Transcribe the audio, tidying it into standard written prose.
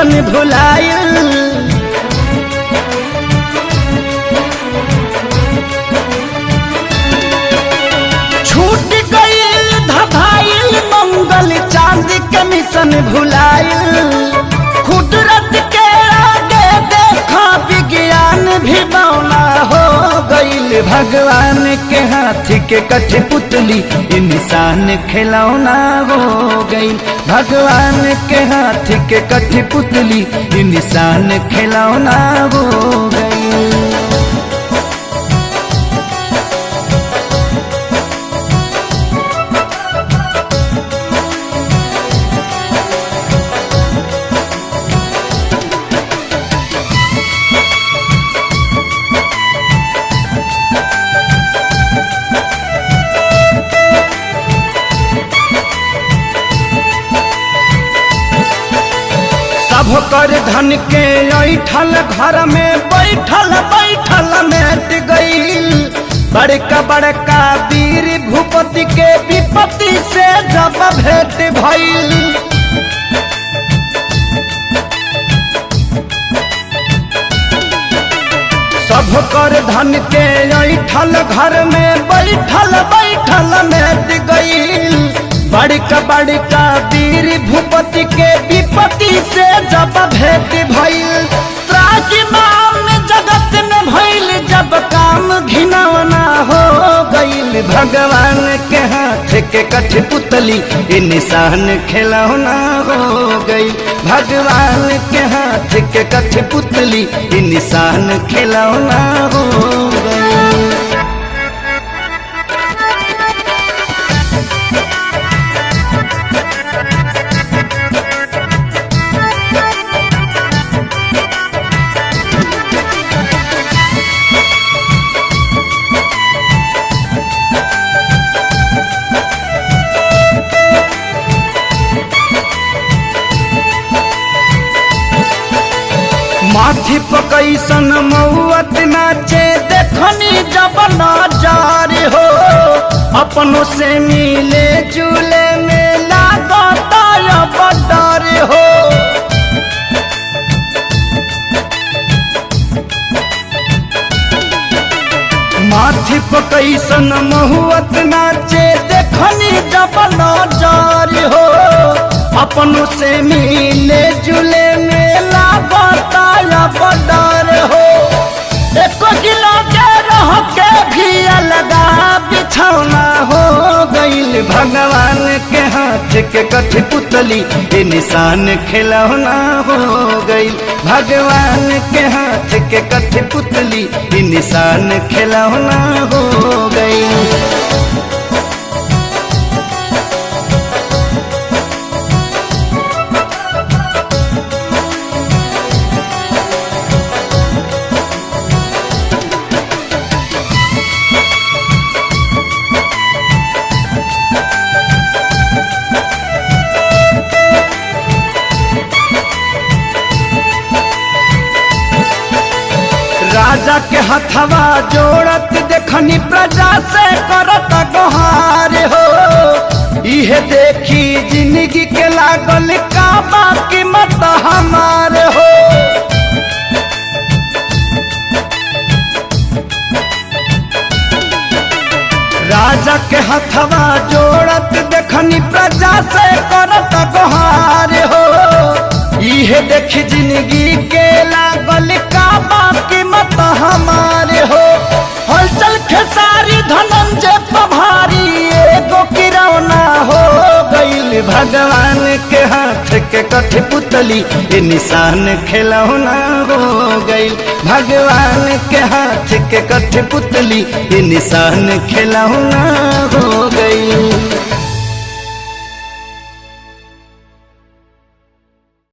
Mission भुलायल। छूट गईल धभाइल मंगल चांद के मिशन भुलायल। कुदरत के आगे देखा विज्ञान भी बौना हो गईल। भगवान के हाथ के कठपुतली इंसान खिलौना हो गईल। भगवान के हाथ के कठपुतली इंसान खिलौना हो गईल। कर धन के ऐठल घर में बैठल बैठल मेट गईल। बड़का बड़का वीर भूपति के विपत्ति से जब भेंट भइल। सब कर धन के ऐठल घर में बैठल बैठल मेट गईल। बड़का बड़का वीर भूपति के विपत्ति से जब भेंट भइल। त्राजिमाम जगत में भइल जब काम घिनौना हो गईल। भगवान के हाथ के कठपुतली इंसान खिलौना हो गईल। भगवान के हाथ के कठपुतली इंसान खिलौना हो गईल। माथी पकैसन मौत नाचे देखनी जब नजार हो। अपनों से मिले जुले में लागता अब डर हो। माथी पकैसन महुअत नाचे देखनी जब नजार हो। अपनों से मिले जुले में लागता अब डर हो। एको किलो के रह के भी अलगा बिछौना हो गईल। भगवान के हाथ के कठपुतली इंसान खिलौना हो गईल। भगवान के हाथ के कठपुतली इंसान खिलौना हो गईल। राजा के हथवा जोड़त देखनी प्रजा से करत गोहार हो। इहे देखी जिंदगी के लागल का बाकी मत हमार हो। राजा के हथवा जोड़त देखनी प्रजा से करत गोहार हो। इहे देखी जिंदगी के लागल का बाकी मत हमारे हो। हलचल खेसारी धनंजय पभारी एगो किरौना हो गईल। भगवान के हाथ के कठपुतली इंसान खिलौना हो गईल। भगवान के हाथ के कठपुतली इंसान खिलौना हो गईल।